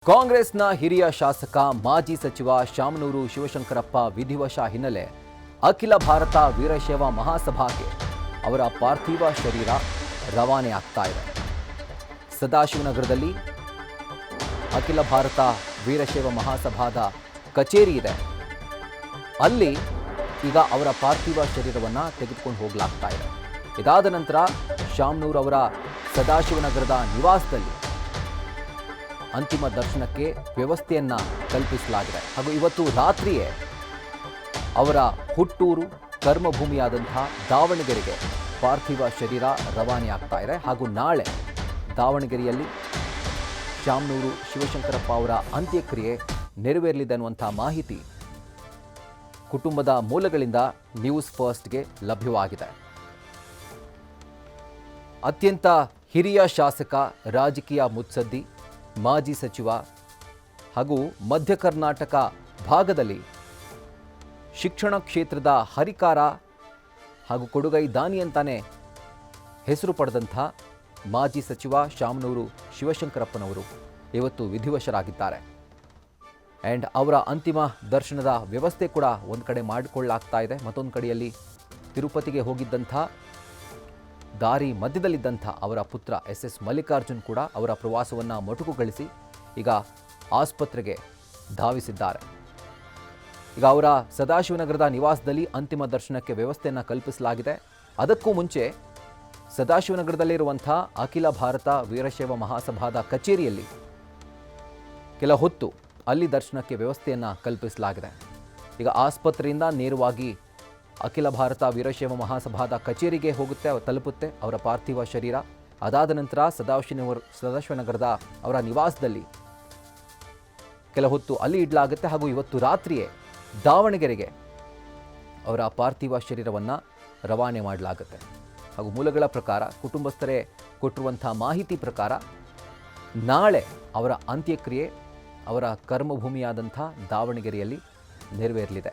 ಕಾಂಗ್ರೆಸ್ನ ಹಿರಿಯ ಶಾಸಕ ಮಾಜಿ ಸಚಿವ ಶಾಮನೂರು ಶಿವಶಂಕರಪ್ಪ ವಿಧಿವಶ ಹಿನ್ನೆಲೆ ಅಖಿಲ ಭಾರತ ವೀರಶೈವ ಮಹಾಸಭಾಗೆ ಅವರ ಪಾರ್ಥಿವ ಶರೀರ ರವಾನೆ ಆಗ್ತಾ ಇದೆ. ಸದಾಶಿವನಗರದಲ್ಲಿ ಅಖಿಲ ಭಾರತ ವೀರಶೈವ ಮಹಾಸಭಾದ ಕಚೇರಿ ಇದೆ. ಅಲ್ಲಿ ಈಗ ಅವರ ಪಾರ್ಥಿವ ಶರೀರವನ್ನು ತೆಗೆದುಕೊಂಡು ಹೋಗಲಾಗ್ತಾ ಇದೆ. ಇದಾದ ನಂತರ ಶಾಮನೂರು ಅವರ ಸದಾಶಿವನಗರದ ನಿವಾಸದಲ್ಲಿ ಅಂತಿಮ ದರ್ಶನಕ್ಕೆ ವ್ಯವಸ್ಥೆಯನ್ನ ಕಲ್ಪಿಸಲಾಗಿದೆ. ಹಾಗೂ ಇವತ್ತು ರಾತ್ರಿಯೇ ಅವರ ಹುಟ್ಟೂರು ಕರ್ಮಭೂಮಿಯಾದಂತಹ ದಾವಣಗೆರೆಗೆ ಪಾರ್ಥಿವ ಶರೀರ ರವಾನೆ ಆಗ್ತಾ ಇದೆ. ಹಾಗೂ ನಾಳೆ ದಾವಣಗೆರೆಯಲ್ಲಿ ಶಾಮನೂರು ಶಿವಶಂಕರಪ್ಪ ಅವರ ಅಂತ್ಯಕ್ರಿಯೆ ನೆರವೇರಲಿದೆ ಅನ್ನುವಂಥ ಮಾಹಿತಿ ಕುಟುಂಬದ ಮೂಲಗಳಿಂದ ನ್ಯೂಸ್ ಫಸ್ಟ್ಗೆ ಲಭ್ಯವಾಗಿದೆ. ಅತ್ಯಂತ ಹಿರಿಯ ಶಾಸಕ, ರಾಜಕೀಯ ಮುತ್ಸದ್ದಿ, ಮಾಜಿ ಸಚಿವ ಹಾಗೂ ಮಧ್ಯ ಕರ್ನಾಟಕ ಭಾಗದಲ್ಲಿ ಶಿಕ್ಷಣ ಕ್ಷೇತ್ರದ ಹರಿಕಾರ ಹಾಗೂ ಕೊಡುಗೈ ದಾನಿ ಅಂತಾನೆ ಹೆಸರು ಪಡೆದಂಥ ಮಾಜಿ ಸಚಿವ ಶಾಮನೂರು ಶಿವಶಂಕರಪ್ಪನವರು ಇವತ್ತು ವಿಧಿವಶರಾಗಿದ್ದಾರೆ. ಆ್ಯಂಡ್ ಅವರ ಅಂತಿಮ ದರ್ಶನದ ವ್ಯವಸ್ಥೆ ಕೂಡ ಒಂದು ಕಡೆ ಮಾಡಿಕೊಳ್ಳಲಾಗ್ತಾ ಇದೆ. ಮತ್ತೊಂದು ಕಡೆಯಲ್ಲಿ ತಿರುಪತಿಗೆ ಹೋಗಿದ್ದಂಥ ದಾರಿ ಮಧ್ಯದಲ್ಲಿದ್ದಂಥ ಅವರ ಪುತ್ರ ಎಸ್ ಮಲ್ಲಿಕಾರ್ಜುನ್ ಕೂಡ ಅವರ ಪ್ರವಾಸವನ್ನು ಮೊಟಕುಗೊಳಿಸಿ ಈಗ ಆಸ್ಪತ್ರೆಗೆ ಧಾವಿಸಿದ್ದಾರೆ. ಈಗ ಅವರ ಸದಾಶಿವನಗರದ ನಿವಾಸದಲ್ಲಿ ಅಂತಿಮ ದರ್ಶನಕ್ಕೆ ವ್ಯವಸ್ಥೆಯನ್ನು ಕಲ್ಪಿಸಲಾಗಿದೆ. ಅದಕ್ಕೂ ಮುಂಚೆ ಸದಾಶಿವನಗರದಲ್ಲಿರುವಂಥ ಅಖಿಲ ಭಾರತ ವೀರಶೈವ ಮಹಾಸಭಾದ ಕಚೇರಿಯಲ್ಲಿ ಕೆಲ ಹೊತ್ತು ಅಲ್ಲಿ ದರ್ಶನಕ್ಕೆ ವ್ಯವಸ್ಥೆಯನ್ನು ಕಲ್ಪಿಸಲಾಗಿದೆ. ಈಗ ಆಸ್ಪತ್ರೆಯಿಂದ ನೇರವಾಗಿ ಅಖಿಲ ಭಾರತ ವೀರಶೈವ ಮಹಾಸಭಾದ ಕಚೇರಿಗೆ ತಲುಪುತ್ತೆ ಅವರ ಪಾರ್ಥಿವ ಶರೀರ. ಅದಾದ ನಂತರ ಸದಾಶಿವನಗರದ ಅವರ ನಿವಾಸದಲ್ಲಿ ಕೆಲ ಹೊತ್ತು ಅಲ್ಲಿ ಇಡಲಾಗುತ್ತೆ. ಹಾಗೂ ಇವತ್ತು ರಾತ್ರಿಯೇ ದಾವಣಗೆರೆಗೆ ಅವರ ಪಾರ್ಥಿವ ಶರೀರವನ್ನು ರವಾನೆ ಮಾಡಲಾಗುತ್ತೆ. ಹಾಗೂ ಮೂಲಗಳ ಪ್ರಕಾರ, ಕುಟುಂಬಸ್ಥರೇ ಕೊಟ್ಟಿರುವಂಥ ಮಾಹಿತಿ ಪ್ರಕಾರ ನಾಳೆ ಅವರ ಅಂತ್ಯಕ್ರಿಯೆ ಅವರ ಕರ್ಮಭೂಮಿಯಾದಂಥ ದಾವಣಗೆರೆಯಲ್ಲಿ ನೆರವೇರಲಿದೆ.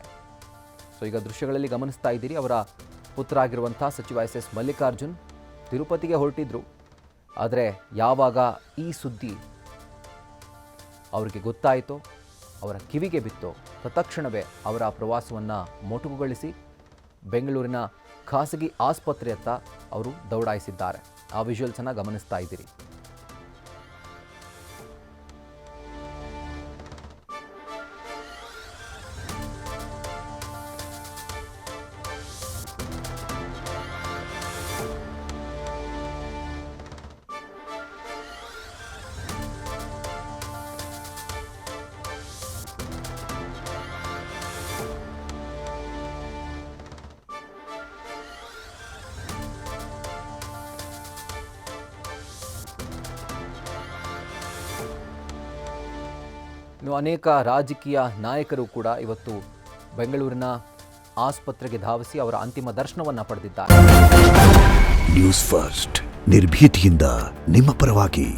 ಸೊ ಈಗ ದೃಶ್ಯಗಳಲ್ಲಿ ಗಮನಿಸ್ತಾ ಇದ್ದೀರಿ, ಅವರ ಪುತ್ರ ಆಗಿರುವಂಥ ಸಚಿವ ಎಸ್ ಮಲ್ಲಿಕಾರ್ಜುನ್ ತಿರುಪತಿಗೆ ಹೊರಟಿದ್ರು. ಆದರೆ ಯಾವಾಗ ಈ ಸುದ್ದಿ ಅವರಿಗೆ ಗೊತ್ತಾಯಿತೋ, ಅವರ ಕಿವಿಗೆ ಬಿತ್ತೋ, ತತ್ಕ್ಷಣವೇ ಅವರ ಪ್ರವಾಸವನ್ನು ಮೊಟಕುಗೊಳಿಸಿ ಬೆಂಗಳೂರಿನ ಖಾಸಗಿ ಆಸ್ಪತ್ರೆಯತ್ತ ಅವರು ದೌಡಾಯಿಸಿದ್ದಾರೆ. ಆ ವಿಜುವಲ್ಸನ್ನು ಗಮನಿಸ್ತಾ ಇದ್ದೀರಿ. ಇನ್ನು ಅನೇಕ ರಾಜಕೀಯ ನಾಯಕರು ಕೂಡ ಇವತ್ತು ಬೆಂಗಳೂರಿನ ಆಸ್ಪತ್ರೆಗೆ ಧಾವಿಸಿ ಅವರ ಅಂತಿಮ ದರ್ಶನವನ್ನು ಪಡೆದಿದ್ದಾರೆ. ನ್ಯೂಸ್ ಫಸ್ಟ್, ನಿರ್ಭೀತಿಯಿಂದ ನಿಮ್ಮ ಪರವಾಗಿ.